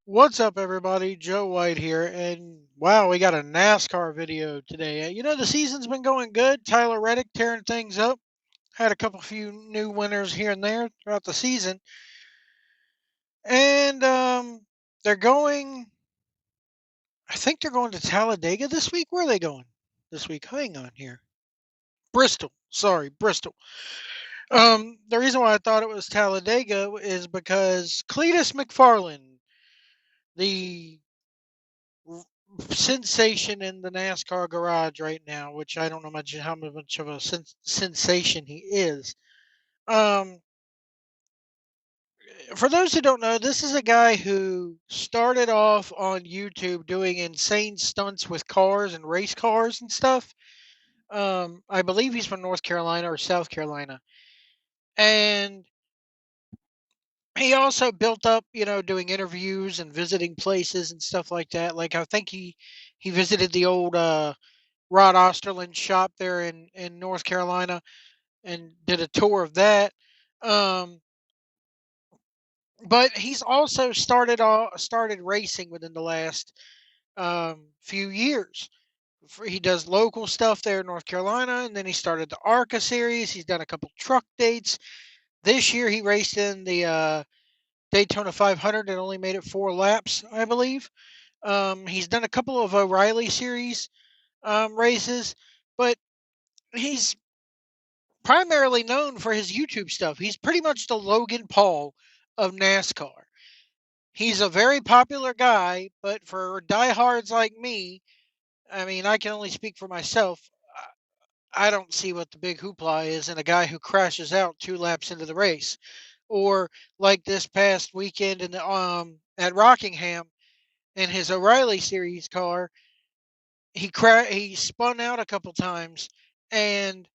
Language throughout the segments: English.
What's up, everybody? Joe White here, and wow, we got a NASCAR video today. The season's been going good. Tyler Reddick tearing things up. Had a couple few new winners here and there throughout the season, and they're going. I think they're going to Talladega this week. Where are they going this week? Hang on here. Bristol. Sorry, Bristol. The reason why I thought it was Talladega is because Cletus McFarland, the sensation in the NASCAR garage right now, which I don't know much how much of a sensation he is. Um, for those who don't know, this is a guy who started off on YouTube doing insane stunts with cars and race cars and stuff. I believe he's from North Carolina or South Carolina, and he also built up, doing interviews and visiting places and stuff like that. Like I think he visited the old Rod Osterland's shop there in North Carolina and did a tour of that. Um, but he's also started racing within the last few years. He does local stuff there in North Carolina, and then he started the ARCA series. He's done a couple truck dates. This year he raced in the Daytona 500 and only made it 4 laps, I believe. He's done a couple of O'Reilly series races, but he's primarily known for his YouTube stuff. He's pretty much the Logan Paul of NASCAR. He's a very popular guy, but for diehards like me, I mean, I can only speak for myself. I don't see what the big hoopla is in a guy who crashes out 2 laps into the race, or like this past weekend in the at Rockingham in his O'Reilly Series car, he spun out a couple times and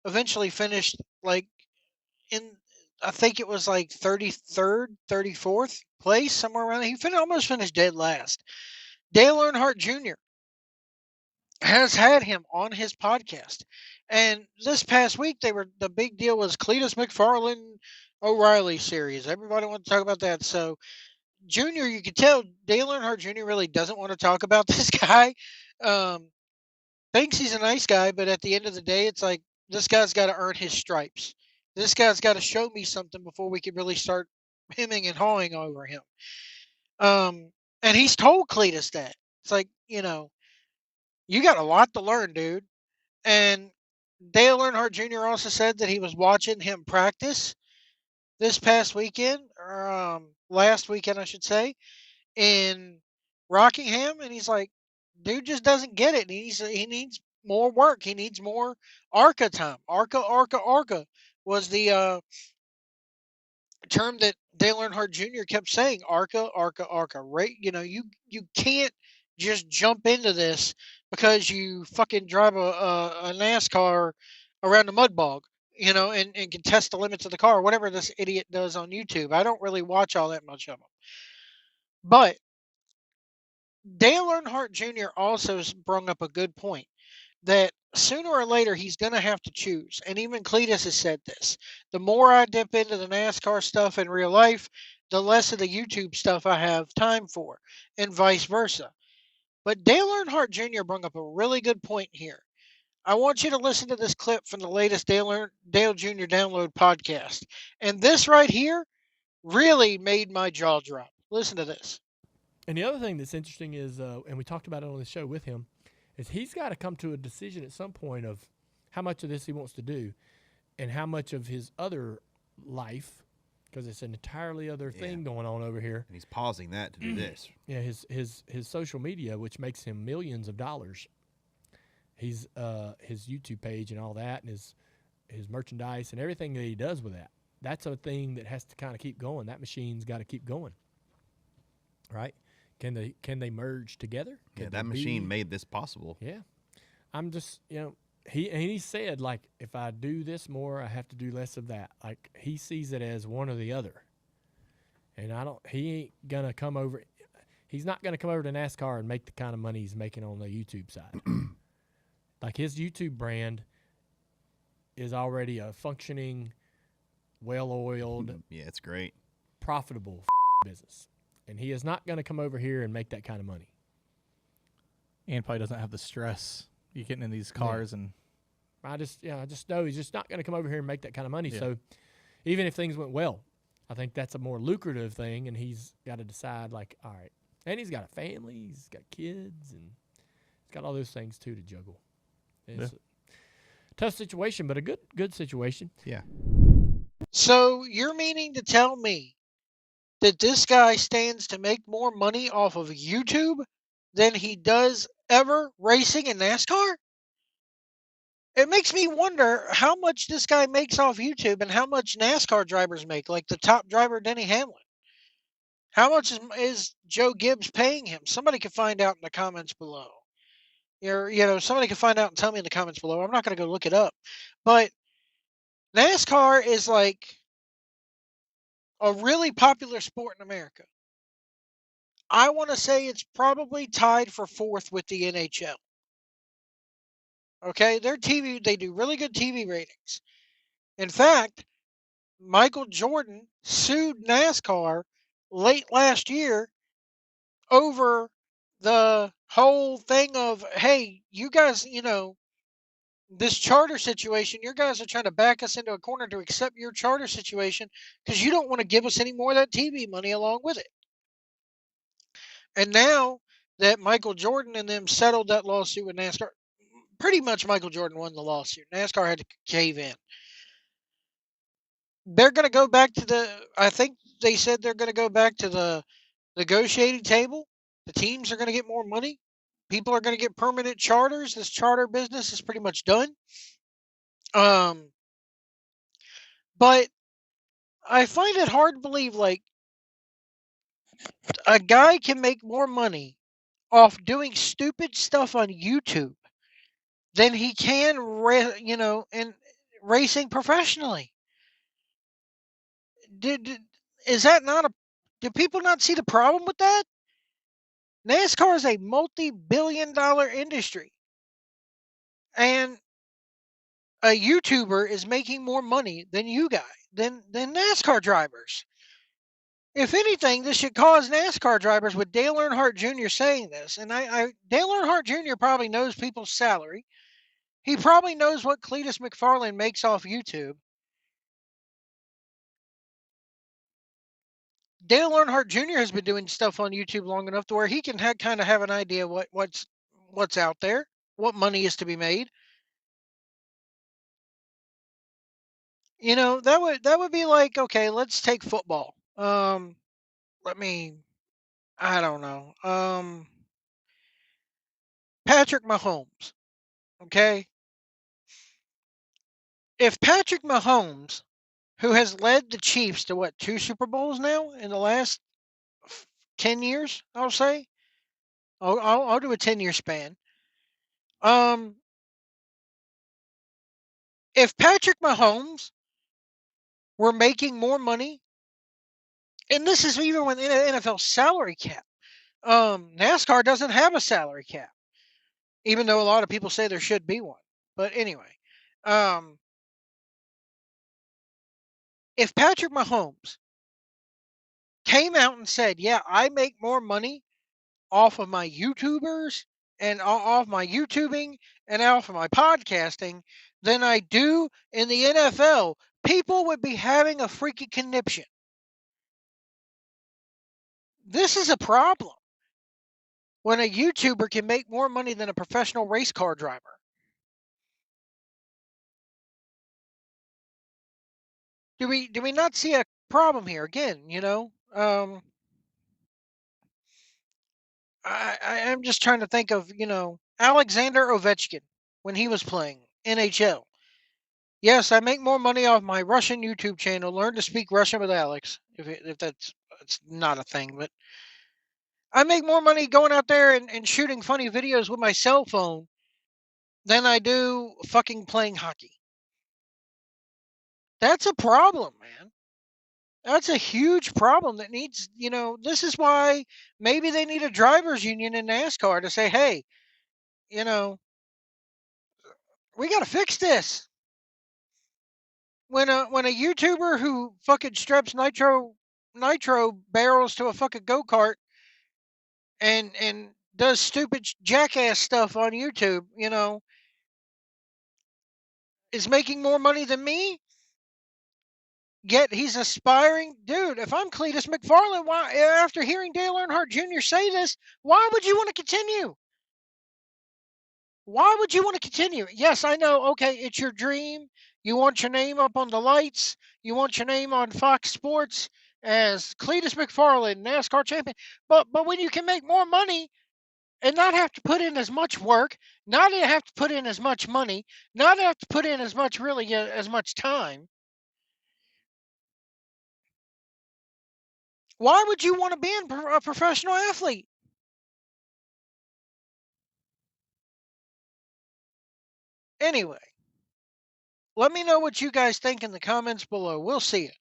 eventually finished like in I think it was like 33rd, 34th place, somewhere around there. Almost finished dead last. Dale Earnhardt Jr. has had him on his podcast. And this past week, the big deal was Cletus McFarland O'Reilly series. Everybody wanted to talk about that. So, Junior, you could tell Dale Earnhardt Jr. really doesn't want to talk about this guy. Um, thinks he's a nice guy, but at the end of the day, it's like this guy's got to earn his stripes. This guy's got to show me something before we can really start hemming and hawing over him. And he's told Cletus that. It's like, you got a lot to learn, dude. And Dale Earnhardt Jr. also said that he was watching him practice this past weekend, or last weekend, I should say, in Rockingham, and he's like, dude just doesn't get it. He needs more work. He needs more ARCA time. ARCA was the term that Dale Earnhardt Jr. kept saying. ARCA. Right? You can't just jump into this because you fucking drive a NASCAR around the mud bog. And can test the limits of the car, whatever this idiot does on YouTube. I don't really watch all that much of them. But Dale Earnhardt Jr. also brung up a good point that sooner or later he's going to have to choose. And even Cletus has said this. The more I dip into the NASCAR stuff in real life, the less of the YouTube stuff I have time for, and vice versa. But Dale Earnhardt Jr. brought up a really good point here. I want you to listen to this clip from the latest Dale Jr. Download podcast. And this right here really made my jaw drop. Listen to this. And the other thing that's interesting is, and we talked about it on the show with him, is he's got to come to a decision at some point of how much of this he wants to do and how much of his other life, because it's an entirely other Yeah. thing going on over here. And he's pausing that to do this. Yeah, his social media, which makes him millions of dollars. He's his YouTube page and all that, and his merchandise and everything that he does with that. That's a thing that has to kind of keep going. That machine's got to keep going, right? Can they merge together? Yeah, that machine made this possible. Yeah, I'm just he said, like, if I do this more, I have to do less of that. Like, he sees it as one or the other, and he ain't gonna come over. He's not gonna come over to NASCAR and make the kind of money he's making on the YouTube side. Like, his YouTube brand is already a functioning, well-oiled, Yeah, it's great. profitable business. and he is not going to come over here and make that kind of money. And probably doesn't have the stress you getting in these cars and. I just know he's just not going to come over here and make that kind of money. Yeah. So even if things went well, I think that's a more lucrative thing, and he's got to decide, like, all right. And he's got a family, he's got kids, and he's got all those things, too, to juggle. It's a tough situation, but a good situation. Yeah. So you're meaning to tell me that this guy stands to make more money off of YouTube than he does ever racing in NASCAR? It makes me wonder how much this guy makes off YouTube and how much NASCAR drivers make, like the top driver, Denny Hamlin. How much is Joe Gibbs paying him? Somebody can find out in the comments below. Somebody can find out and tell me in the comments below. I'm not going to go look it up. But NASCAR is like a really popular sport in America. I want to say it's probably tied for fourth with the NHL. Okay, their TV, they do really good TV ratings. In fact, Michael Jordan sued NASCAR late last year over the whole thing of, hey, you guys, this charter situation, you guys are trying to back us into a corner to accept your charter situation because you don't want to give us any more of that TV money along with it. And now that Michael Jordan and them settled that lawsuit with NASCAR, pretty much Michael Jordan won the lawsuit. NASCAR had to cave in. They're going to go back to I think they said they're going to go back to the negotiating table. The teams are going to get more money. People are going to get permanent charters. This charter business is pretty much done. But I find it hard to believe, like, a guy can make more money off doing stupid stuff on YouTube than he can, in racing professionally. Is that not do people not see the problem with that? NASCAR is a multi-billion-dollar industry, and a YouTuber is making more money than than NASCAR drivers. If anything, this should cause NASCAR drivers, with Dale Earnhardt Jr. saying this, and Dale Earnhardt Jr. probably knows people's salary. He probably knows what Cletus McFarlane makes off YouTube. Dale Earnhardt Jr. has been doing stuff on YouTube long enough to where he can kind of have an idea what's out there, what money is to be made. That would be like, okay, let's take football. I don't know. Patrick Mahomes. Okay, if Patrick Mahomes, who has led the Chiefs to what, 2 Super Bowls now in the last 10 years, I'll say. I'll do a 10-year span. If Patrick Mahomes were making more money, and this is even with NFL salary cap. NASCAR doesn't have a salary cap, even though a lot of people say there should be one. But anyway, if Patrick Mahomes came out and said, yeah, I make more money off of my YouTubers and off my YouTubing and off of my podcasting than I do in the NFL, people would be having a freaking conniption. This is a problem when a YouTuber can make more money than a professional race car driver. Do we not see a problem here? Again, I'm just trying to think of, Alexander Ovechkin when he was playing NHL. Yes, I make more money off my Russian YouTube channel. Learn to speak Russian with Alex, if that's not a thing, but I make more money going out there and shooting funny videos with my cell phone than I do fucking playing hockey. That's a problem, man. That's a huge problem that needs, this is why maybe they need a drivers union in NASCAR to say, hey, we got to fix this. When a YouTuber who fucking straps nitro barrels to a fucking go-kart and does stupid jackass stuff on YouTube, is making more money than me, yet he's aspiring. Dude, if I'm Cletus McFarland, why, after hearing Dale Earnhardt Jr. say this, why would you want to continue? Why would you want to continue? Yes, I know, okay, it's your dream. You want your name up on the lights. You want your name on Fox Sports as Cletus McFarland, NASCAR champion. But when you can make more money and not have to put in as much work, not have to put in as much money, not have to put in as much as much time, why would you want to be a professional athlete? Anyway, let me know what you guys think in the comments below. We'll see you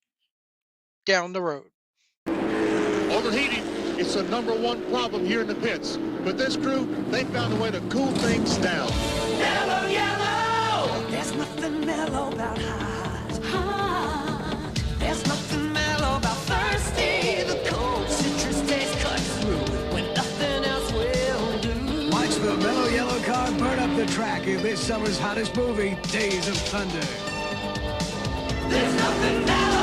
down the road. Overheating, it's the #1 problem here in the pits. But this crew, they found a way to cool things down. Mellow yellow! There's nothing mellow about hot. There's nothing mellow about thirsty. The cold citrus taste cuts through when nothing else will do. Watch the mellow yellow car burn up the track in this summer's hottest movie, Days of Thunder. There's nothing mellow